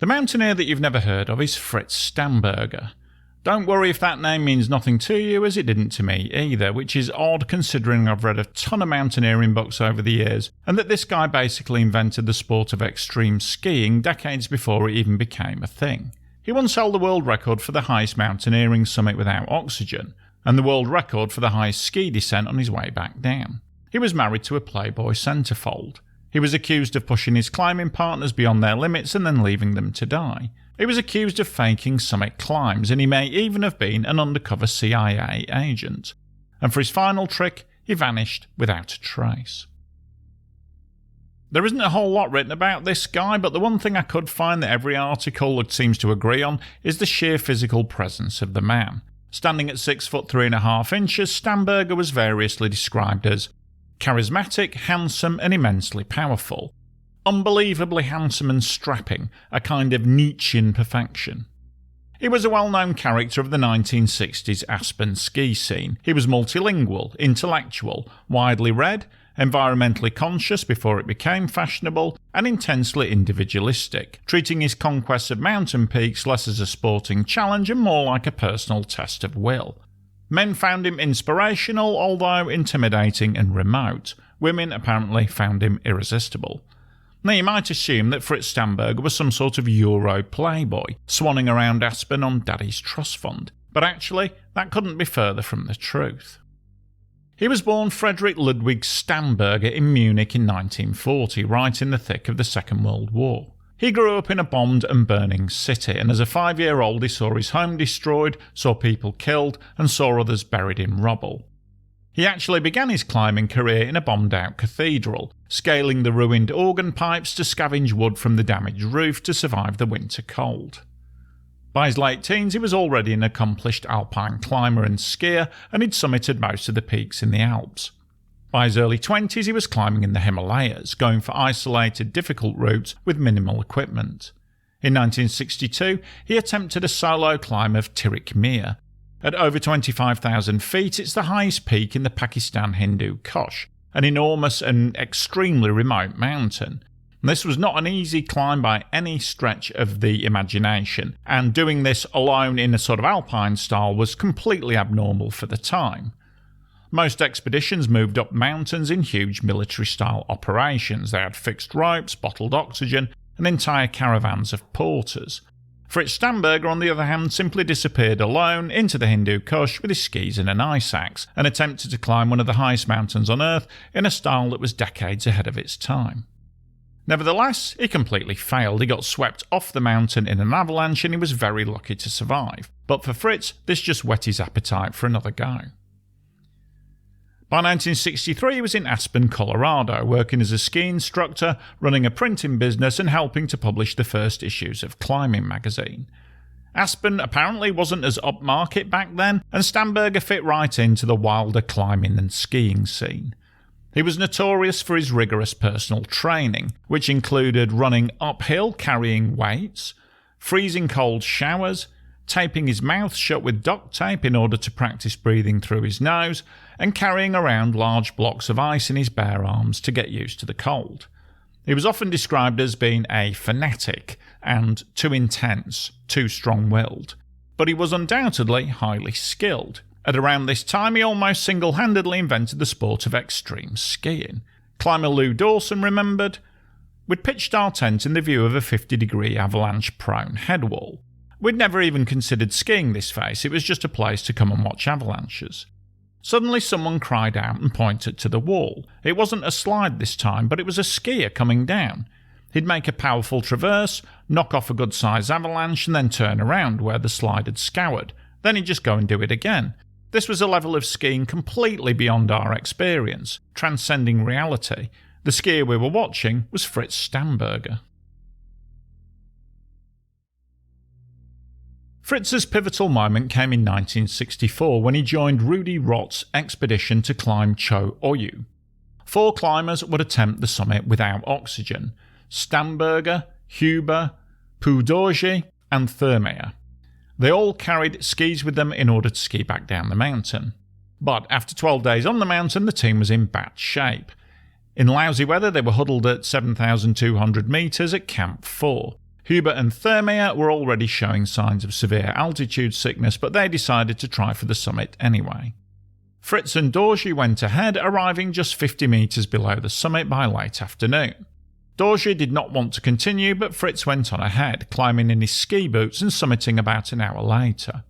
The mountaineer that you've never heard of is Fritz Stamberger. Don't worry if that name means nothing to you, as it didn't to me either, which is odd considering I've read a ton of mountaineering books over the years, and that this guy basically invented the sport of extreme skiing decades before it even became a thing. He once held the world record for the highest mountaineering summit without oxygen, and the world record for the highest ski descent on his way back down. He was married to a Playboy centerfold. He was accused of pushing his climbing partners beyond their limits and then leaving them to die. He was accused of faking summit climbs, and he may even have been an undercover CIA agent. And for his final trick, he vanished without a trace. There isn't a whole lot written about this guy, but the one thing I could find that every article seems to agree on is the sheer physical presence of the man. Standing at 6 foot 3.5 inches, Stamberger was variously described as charismatic, handsome, and immensely powerful. Unbelievably handsome and strapping, a kind of Nietzschean perfection. He was a well-known character of the 1960s Aspen ski scene. He was multilingual, intellectual, widely read, environmentally conscious before it became fashionable, and intensely individualistic, treating his conquests of mountain peaks less as a sporting challenge and more like a personal test of will. Men found him inspirational, although intimidating and remote. Women apparently found him irresistible. Now you might assume that Fritz Stamberger was some sort of Euro playboy, swanning around Aspen on Daddy's trust fund, but actually that couldn't be further from the truth. He was born Frederick Ludwig Stamberger in Munich in 1940, right in the thick of the Second World War. He grew up in a bombed and burning city, and as a 5-year-old he saw his home destroyed, saw people killed, and saw others buried in rubble. He actually began his climbing career in a bombed-out cathedral, scaling the ruined organ pipes to scavenge wood from the damaged roof to survive the winter cold. By his late teens he was already an accomplished alpine climber and skier, and he'd summited most of the peaks in the Alps. By his early 20s he was climbing in the Himalayas, going for isolated, difficult routes with minimal equipment. In 1962 he attempted a solo climb of Tirich Mir. At over 25,000 feet, it's the highest peak in the Pakistan Hindu Kush, an enormous and extremely remote mountain. This was not an easy climb by any stretch of the imagination, and doing this alone in a sort of alpine style was completely abnormal for the time. Most expeditions moved up mountains in huge military-style operations. They had fixed ropes, bottled oxygen, and entire caravans of porters. Fritz Stamberger, on the other hand, simply disappeared alone into the Hindu Kush with his skis and an ice axe, and attempted to climb one of the highest mountains on Earth in a style that was decades ahead of its time. Nevertheless, he completely failed. He got swept off the mountain in an avalanche, and he was very lucky to survive. But for Fritz, this just whet his appetite for another go. By 1963 he was in Aspen, Colorado, working as a ski instructor, running a printing business and helping to publish the first issues of Climbing magazine. Aspen apparently wasn't as upmarket back then, and Stamberger fit right into the wilder climbing and skiing scene. He was notorious for his rigorous personal training, which included running uphill carrying weights, freezing cold showers, taping his mouth shut with duct tape in order to practice breathing through his nose, and carrying around large blocks of ice in his bare arms to get used to the cold. He was often described as being a fanatic and too intense, too strong-willed, but he was undoubtedly highly skilled. At around this time he almost single-handedly invented the sport of extreme skiing. Climber Lou Dawson remembered, "We'd pitched our tent in the view of a 50-degree avalanche-prone headwall. We'd never even considered skiing this face, it was just a place to come and watch avalanches. Suddenly someone cried out and pointed to the wall. It wasn't a slide this time, but it was a skier coming down. He'd make a powerful traverse, knock off a good-sized avalanche, and then turn around where the slide had scoured. Then he'd just go and do it again. This was a level of skiing completely beyond our experience, transcending reality. The skier we were watching was Fritz Stamberger." Fritz's pivotal moment came in 1964 when he joined Rudy Roth's expedition to climb Cho Oyu. 4 climbers would attempt the summit without oxygen: Stamberger, Huber, Pudorji, and Thermea. They all carried skis with them in order to ski back down the mountain. But after 12 days on the mountain, the team was in bad shape. In lousy weather, they were huddled at 7,200 metres at Camp 4. Hubert and Thermia were already showing signs of severe altitude sickness, but they decided to try for the summit anyway. Fritz and Dorje went ahead, arriving just 50 metres below the summit by late afternoon. Dorje did not want to continue, but Fritz went on ahead, climbing in his ski boots and summiting about an hour later.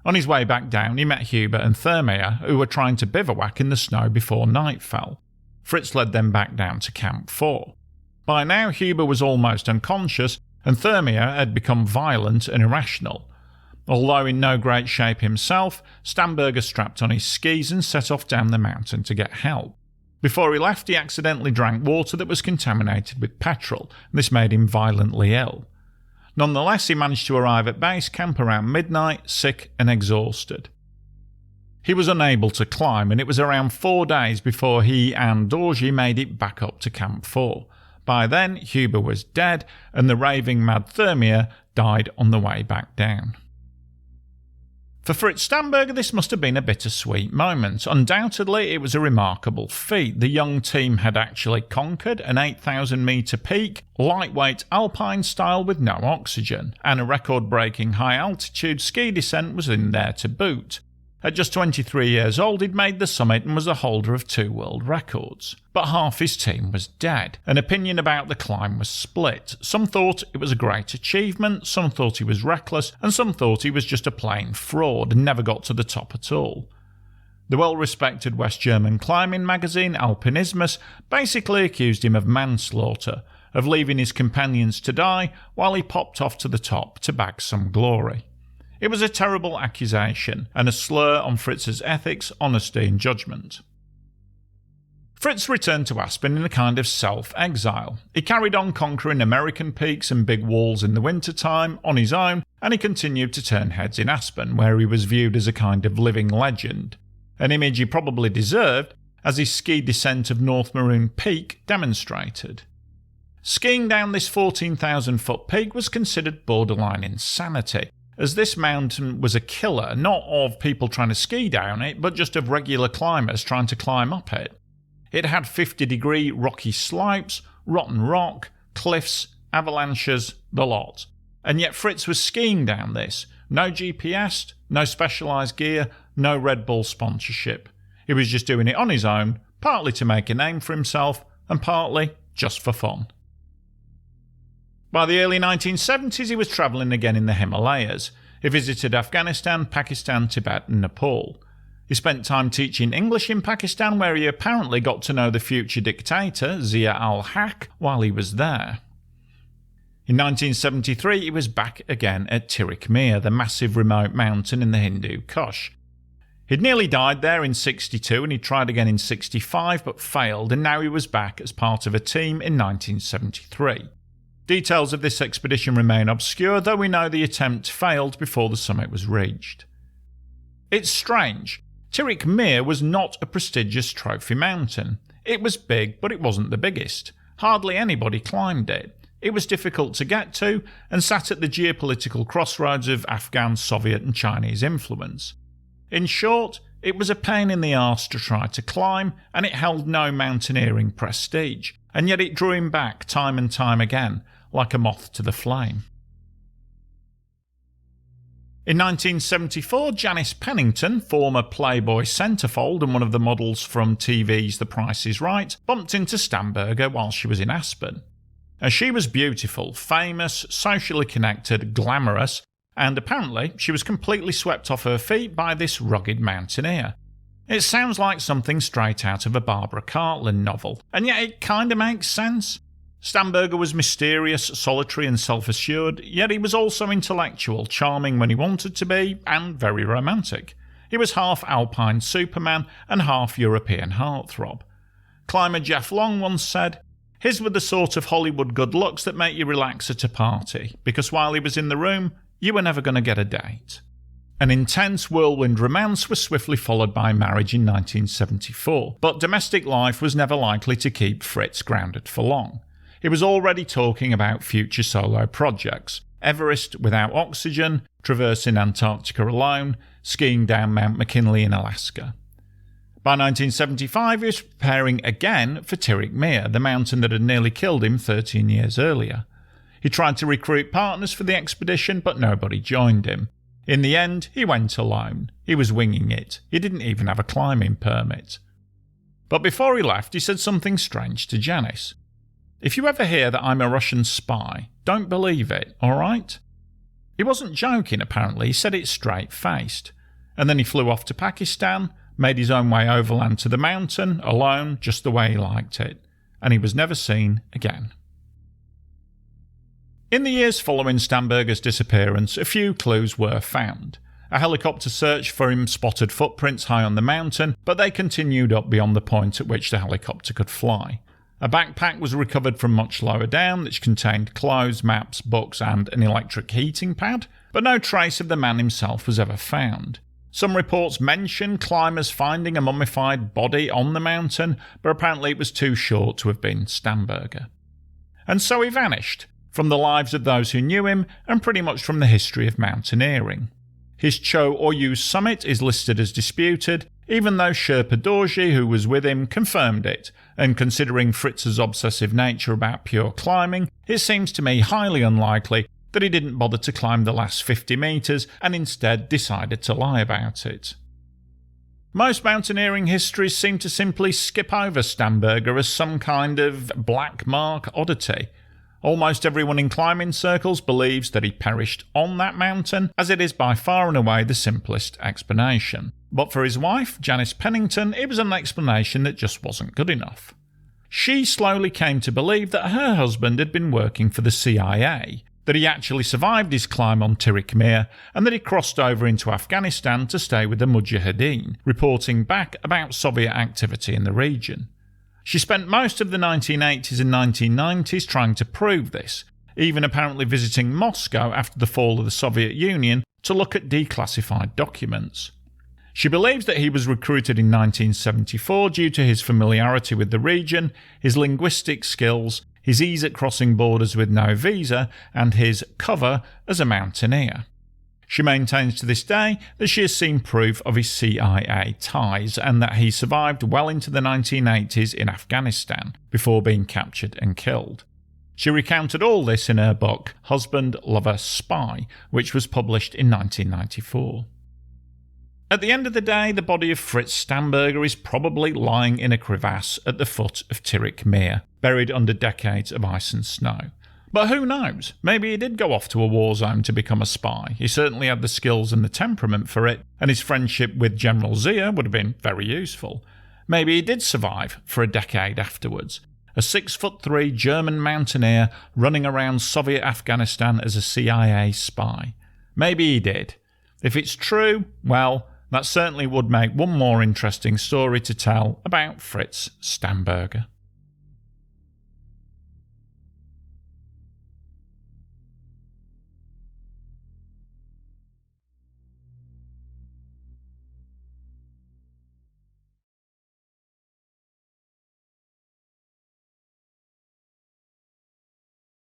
On his way back down, he met Hubert and Thermia, who were trying to bivouac in the snow before night fell. Fritz led them back down to Camp 4. By now, Hubert was almost unconscious, and Thermia had become violent and irrational. Although in no great shape himself, Stamberger strapped on his skis and set off down the mountain to get help. Before he left, he accidentally drank water that was contaminated with petrol, and this made him violently ill. Nonetheless, he managed to arrive at base camp around midnight, sick and exhausted. He was unable to climb, and it was around 4 days before he and Dorje made it back up to Camp 4. By then, Hubert was dead, and the raving mad Thermia died on the way back down. For Fritz Stamberger, this must have been a bittersweet moment. Undoubtedly, it was a remarkable feat. The young team had actually conquered an 8,000 metre peak, lightweight alpine style with no oxygen, and a record-breaking high-altitude ski descent was in there to boot. At just 23 years old, he'd made the summit and was the holder of 2 world records. But half his team was dead. An opinion about the climb was split. Some thought it was a great achievement, some thought he was reckless, and some thought he was just a plain fraud and never got to the top at all. The well-respected West German climbing magazine Alpinismus basically accused him of manslaughter, of leaving his companions to die while he popped off to the top to bag some glory. It was a terrible accusation and a slur on Fritz's ethics, honesty and judgment. Fritz returned to Aspen in a kind of self-exile. He carried on conquering American peaks and big walls in the wintertime on his own, and he continued to turn heads in Aspen, where he was viewed as a kind of living legend. An image he probably deserved, as his ski descent of North Maroon Peak demonstrated. Skiing down this 14,000-foot peak was considered borderline insanity, as this mountain was a killer, not of people trying to ski down it, but just of regular climbers trying to climb up it. It had 50-degree rocky slopes, rotten rock, cliffs, avalanches, the lot. And yet Fritz was skiing down this. No GPS, no specialised gear, no Red Bull sponsorship. He was just doing it on his own, partly to make a name for himself, and partly just for fun. By the early 1970s, he was travelling again in the Himalayas. He visited Afghanistan, Pakistan, Tibet and Nepal. He spent time teaching English in Pakistan, where he apparently got to know the future dictator, Zia al-Haq, while he was there. In 1973, he was back again at Tirich Mir, the massive remote mountain in the Hindu Kush. He'd nearly died there in 62 and he tried again in 65 but failed, and now he was back as part of a team in 1973. Details of this expedition remain obscure, though we know the attempt failed before the summit was reached. It's strange. Tirich Mir was not a prestigious trophy mountain. It was big, but it wasn't the biggest. Hardly anybody climbed it. It was difficult to get to and sat at the geopolitical crossroads of Afghan, Soviet and Chinese influence. In short, it was a pain in the arse to try to climb, and it held no mountaineering prestige, and yet it drew him back time and time again, like a moth to the flame. In 1974, Janice Pennington, former Playboy centerfold and one of the models from TV's The Price is Right, bumped into Stamberger while she was in Aspen. And she was beautiful, famous, socially connected, glamorous, and apparently she was completely swept off her feet by this rugged mountaineer. It sounds like something straight out of a Barbara Cartland novel, and yet it kinda makes sense. Stamberger was mysterious, solitary and self-assured, yet he was also intellectual, charming when he wanted to be, and very romantic. He was half Alpine Superman and half European heartthrob. Climber Jeff Long once said, "His were the sort of Hollywood good looks that make you relax at a party, because while he was in the room, you were never going to get a date." An intense whirlwind romance was swiftly followed by marriage in 1974, but domestic life was never likely to keep Fritz grounded for long. He was already talking about future solo projects: Everest without oxygen, traversing Antarctica alone, skiing down Mount McKinley in Alaska. By 1975, he was preparing again for Tirich Mir, the mountain that had nearly killed him 13 years earlier. He tried to recruit partners for the expedition, but nobody joined him. In the end, he went alone. He was winging it. He didn't even have a climbing permit. But before he left, he said something strange to Janice. "If you ever hear that I'm a Russian spy, don't believe it, alright?" He wasn't joking, apparently. He said it straight-faced. And then he flew off to Pakistan, made his own way overland to the mountain, alone, just the way he liked it. And he was never seen again. In the years following Stamberger's disappearance, a few clues were found. A helicopter search for him spotted footprints high on the mountain, but they continued up beyond the point at which the helicopter could fly. A backpack was recovered from much lower down, which contained clothes, maps, books and an electric heating pad, but no trace of the man himself was ever found. Some reports mention climbers finding a mummified body on the mountain, but apparently it was too short to have been Stamberger. And so he vanished, from the lives of those who knew him and pretty much from the history of mountaineering. His Cho Oyu summit is listed as disputed, even though Sherpa Dorji, who was with him, confirmed it, and considering Fritz's obsessive nature about pure climbing, it seems to me highly unlikely that he didn't bother to climb the last 50 metres and instead decided to lie about it. Most mountaineering histories seem to simply skip over Stamberger as some kind of black mark oddity. Almost everyone in climbing circles believes that he perished on that mountain, as it is by far and away the simplest explanation. But for his wife, Janice Pennington, it was an explanation that just wasn't good enough. She slowly came to believe that her husband had been working for the CIA, that he actually survived his climb on Tirich Mir, and that he crossed over into Afghanistan to stay with the Mujahideen, reporting back about Soviet activity in the region. She spent most of the 1980s and 1990s trying to prove this, even apparently visiting Moscow after the fall of the Soviet Union to look at declassified documents. She believes that he was recruited in 1974 due to his familiarity with the region, his linguistic skills, his ease at crossing borders with no visa, and his cover as a mountaineer. She maintains to this day that she has seen proof of his CIA ties and that he survived well into the 1980s in Afghanistan before being captured and killed. She recounted all this in her book Husband, Lover, Spy, which was published in 1994. At the end of the day, the body of Fritz Stamberger is probably lying in a crevasse at the foot of Tirich Mir, buried under decades of ice and snow. But who knows? Maybe he did go off to a war zone to become a spy. He certainly had the skills and the temperament for it, and his friendship with General Zia would have been very useful. Maybe he did survive for a decade afterwards. A 6'3" German mountaineer running around Soviet Afghanistan as a CIA spy. Maybe he did. If it's true, well, that certainly would make one more interesting story to tell about Fritz Stamberger.